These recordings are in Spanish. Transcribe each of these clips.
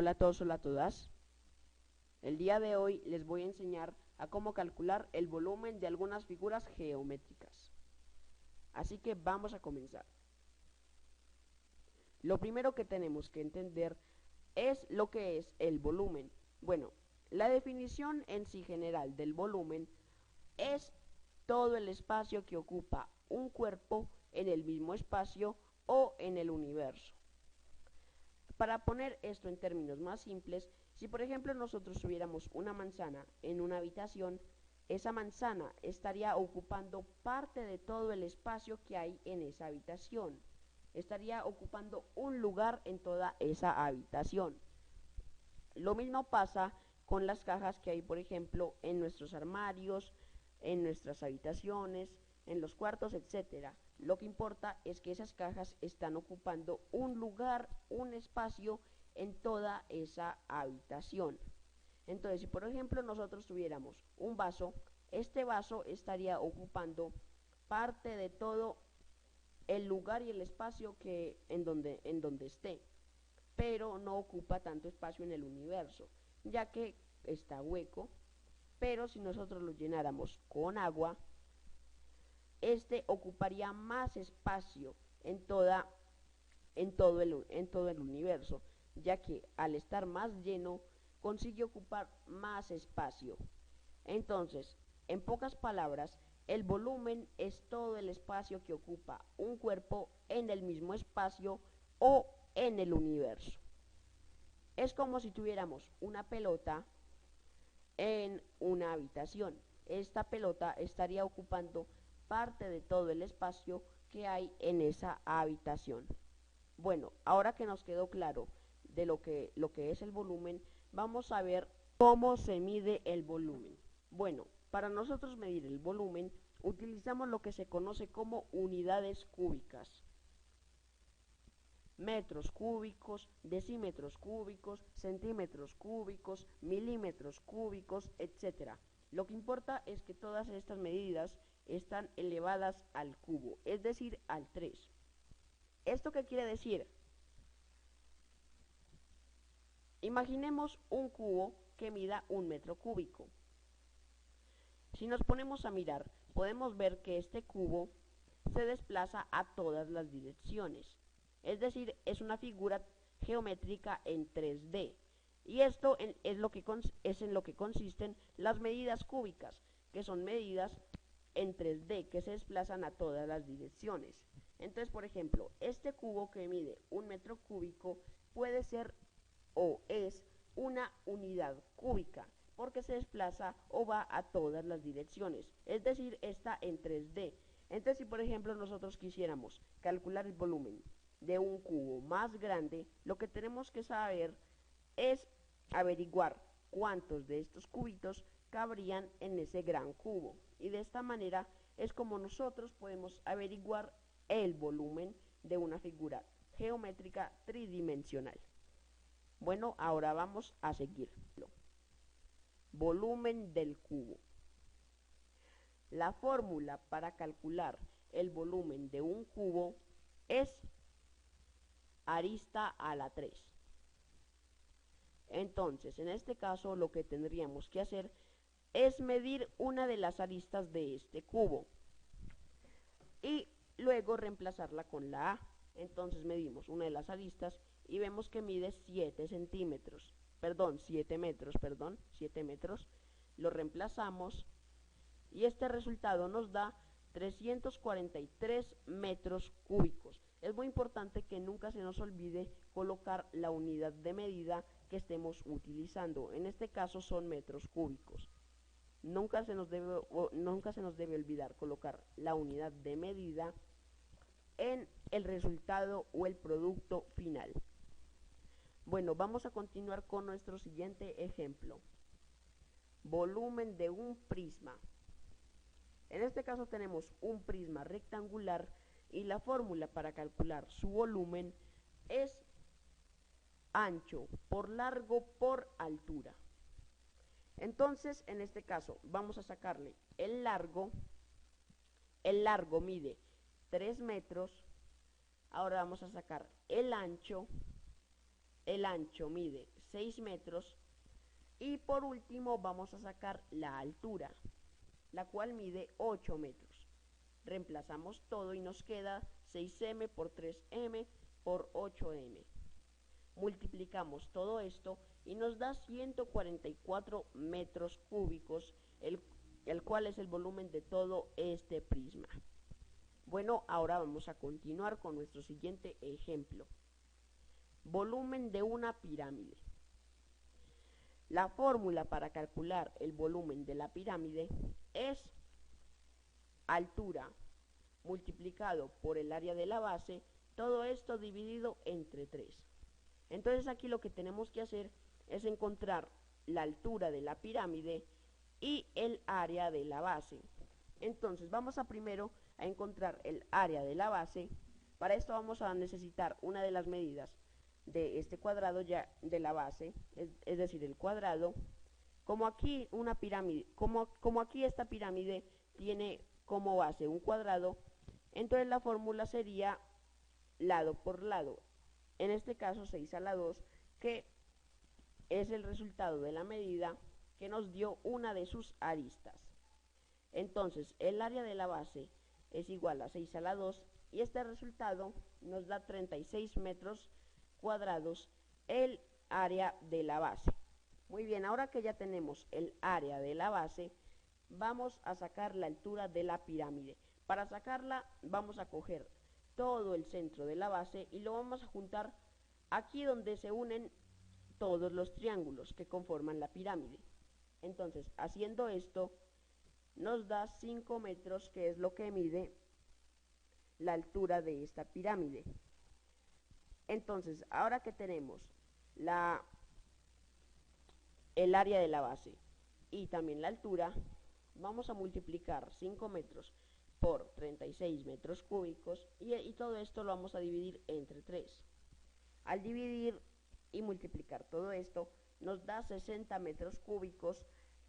Hola a todos, hola a todas. El día de hoy les voy a enseñar a cómo calcular el volumen de algunas figuras geométricas. Así que vamos a comenzar. Lo primero que tenemos que entender es lo que es el volumen. Bueno, la definición en sí general del volumen es todo el espacio que ocupa un cuerpo en el mismo espacio o en el universo. Para poner esto en términos más simples, si por ejemplo nosotros tuviéramos una manzana en una habitación, esa manzana estaría ocupando parte de todo el espacio que hay en esa habitación. Estaría ocupando un lugar en toda esa habitación. Lo mismo pasa con las cajas que hay, por ejemplo, en nuestros armarios, en nuestras habitaciones, en los cuartos, etcétera. Lo que importa es que esas cajas están ocupando un lugar, un espacio en toda esa habitación. Entonces, si por ejemplo nosotros tuviéramos un vaso, este vaso estaría ocupando parte de todo el lugar y el espacio que en donde esté, pero no ocupa tanto espacio en el universo, ya que está hueco. Pero si nosotros lo llenáramos con agua, este ocuparía más espacio en todo el universo, ya que al estar más lleno consigue ocupar más espacio. Entonces, en pocas palabras, el volumen es todo el espacio que ocupa un cuerpo en el mismo espacio o en el universo. Es como si tuviéramos una pelota en una habitación. Esta pelota estaría ocupando parte de todo el espacio que hay en esa habitación. Bueno, ahora que nos quedó claro de lo que es el volumen, vamos a ver cómo se mide el volumen. Bueno, para nosotros medir el volumen utilizamos lo que se conoce como unidades cúbicas: metros cúbicos, decímetros cúbicos, centímetros cúbicos, milímetros cúbicos, etc. Lo que importa es que todas estas medidas están elevadas al cubo, es decir, al 3. ¿Esto qué quiere decir? Imaginemos un cubo que mida 1 metro cúbico. Si nos ponemos a mirar, podemos ver que este cubo se desplaza a todas las direcciones. Es decir, es una figura geométrica en 3D. Y esto es en lo que consisten las medidas cúbicas, que son medidas en 3D que se desplazan a todas las direcciones. Entonces, por ejemplo, este cubo que mide 1 metro cúbico puede ser o es una unidad cúbica, porque se desplaza o va a todas las direcciones, es decir, está en 3D. Entonces, si por ejemplo nosotros quisiéramos calcular el volumen de un cubo más grande, lo que tenemos que saber es averiguar cuántos de estos cubitos cabrían en ese gran cubo. Y de esta manera es como nosotros podemos averiguar el volumen de una figura geométrica tridimensional. Bueno, ahora vamos a seguir. Volumen del cubo. La fórmula para calcular el volumen de un cubo es arista a la 3. Entonces, en este caso, lo que tendríamos que hacer es medir una de las aristas de este cubo y luego reemplazarla con la A. Entonces medimos una de las aristas y vemos que mide 7 centímetros, 7 metros, lo reemplazamos y este resultado nos da 343 metros cúbicos. Es muy importante que nunca se nos olvide colocar la unidad de medida que estemos utilizando. En este caso son metros cúbicos. Nunca se nos debe olvidar colocar la unidad de medida en el resultado o el producto final. Bueno, vamos a continuar con nuestro siguiente ejemplo. Volumen de un prisma. En este caso tenemos un prisma rectangular y la fórmula para calcular su volumen es ancho por largo por altura. Entonces, en este caso, vamos a sacarle el largo. El largo mide 3 metros. Ahora vamos a sacar el ancho. El ancho mide 6 metros. Y por último vamos a sacar la altura, la cual mide 8 metros. Reemplazamos todo y nos queda 6m por 3m por 8m. Multiplicamos todo esto y nos da 144 metros cúbicos, el cual es el volumen de todo este prisma. Bueno, ahora vamos a continuar con nuestro siguiente ejemplo. Volumen de una pirámide. La fórmula para calcular el volumen de la pirámide es altura multiplicado por el área de la base, todo esto dividido entre 3. Entonces aquí lo que tenemos que hacer es encontrar la altura de la pirámide y el área de la base. Entonces vamos a primero a encontrar el área de la base. Para esto vamos a necesitar una de las medidas de este cuadrado ya de la base, es decir, el cuadrado. Como aquí una pirámide, como aquí esta pirámide tiene como base un cuadrado, entonces la fórmula sería lado por lado. En este caso 6 a la 2, que es el resultado de la medida que nos dio una de sus aristas. Entonces el área de la base es igual a 6 a la 2 y este resultado nos da 36 metros cuadrados el área de la base. Muy bien, ahora que ya tenemos el área de la base, vamos a sacar la altura de la pirámide. Para sacarla vamos a coger todo el centro de la base y lo vamos a juntar aquí donde se unen todos los triángulos que conforman la pirámide. Entonces, haciendo esto, nos da 5 metros, que es lo que mide la altura de esta pirámide. Entonces, ahora que tenemos el área de la base y también la altura, vamos a multiplicar 5 metros por 36 metros cúbicos y todo esto lo vamos a dividir entre 3. Al dividir y multiplicar todo esto, nos da 60 metros cúbicos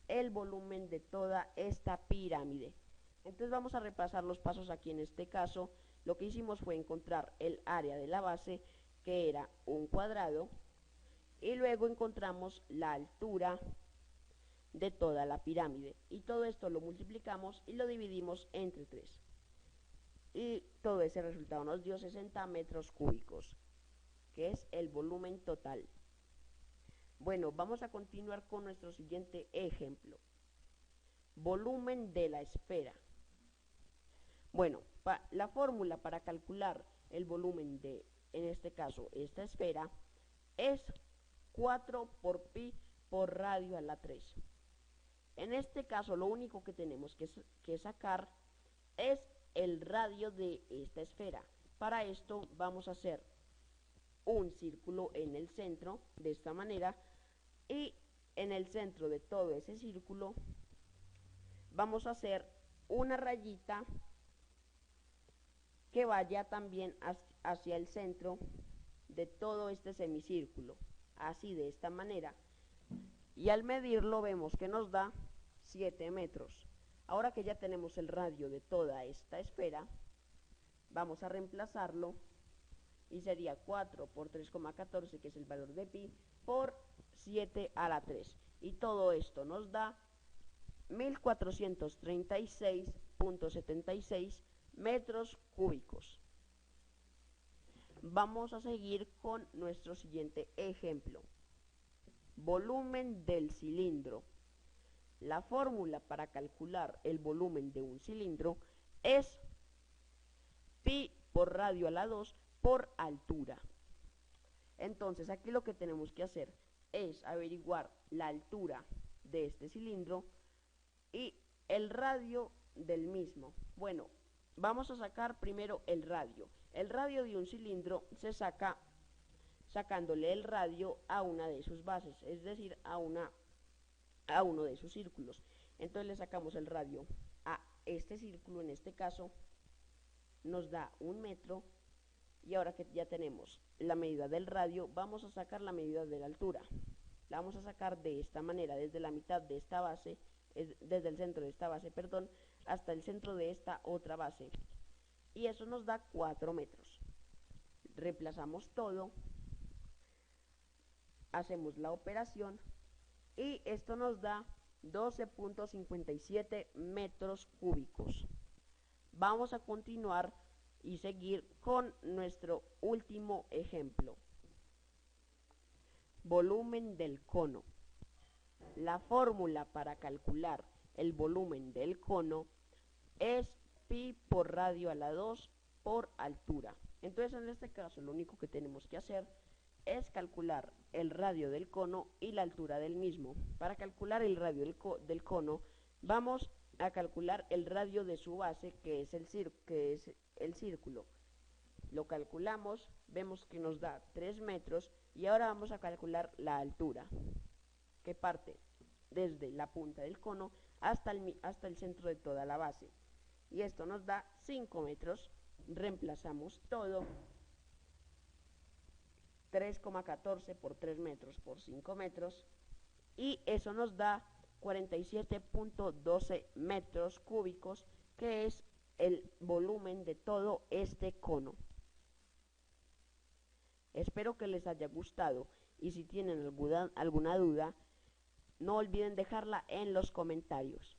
el volumen de toda esta pirámide. Entonces vamos a repasar los pasos aquí. En este caso, lo que hicimos fue encontrar el área de la base, que era un cuadrado, y luego encontramos la altura de toda la pirámide, y todo esto lo multiplicamos y lo dividimos entre 3, y todo ese resultado nos dio 60 metros cúbicos, que es el volumen total. Bueno, vamos a continuar con nuestro siguiente ejemplo. Volumen de la esfera. Bueno, la fórmula para calcular el volumen de, en este caso, esta esfera, es 4 por pi por radio a la 3. En este caso, lo único que tenemos que sacar es el radio de esta esfera. Para esto vamos a hacer un círculo en el centro, de esta manera, y en el centro de todo ese círculo vamos a hacer una rayita que vaya también hacia el centro de todo este semicírculo, así, de esta manera, y al medirlo vemos que nos da 7 metros. Ahora que ya tenemos el radio de toda esta esfera, vamos a reemplazarlo y sería 4 por 3,14, que es el valor de pi, por 7 a la 3, y todo esto nos da 1436.76 metros cúbicos. Vamos a seguir con nuestro siguiente ejemplo. Volumen del cilindro. La fórmula para calcular el volumen de un cilindro es pi por radio a la 2 por altura. Entonces aquí lo que tenemos que hacer es averiguar la altura de este cilindro y el radio del mismo. Bueno, vamos a sacar primero el radio. El radio de un cilindro se saca sacándole el radio a una de sus bases, es decir, a uno de sus círculos. Entonces le sacamos el radio a este círculo, en este caso nos da 1 metro, y ahora que ya tenemos la medida del radio, vamos a sacar la medida de la altura. La vamos a sacar de esta manera, desde la mitad de esta base, desde el centro de esta base, perdón, hasta el centro de esta otra base, y eso nos da 4 metros. Reemplazamos todo hacemos la operación y esto nos da 12.57 metros cúbicos. Vamos a continuar y seguir con nuestro último ejemplo. Volumen del cono. La fórmula para calcular el volumen del cono es pi por radio a la 2 por altura. Entonces en este caso lo único que tenemos que hacer es calcular el radio del cono y la altura del mismo. Para calcular el radio del cono vamos a calcular el radio de su base, que es el círculo. Lo calculamos, vemos que nos da 3 metros y ahora vamos a calcular la altura, que parte desde la punta del cono hasta el centro de toda la base. Y esto nos da 5 metros. Reemplazamos todo. 3,14 por 3 metros por 5 metros. Y eso nos da 47.12 metros cúbicos, que es el volumen de todo este cono. Espero que les haya gustado y si tienen alguna duda, no olviden dejarla en los comentarios.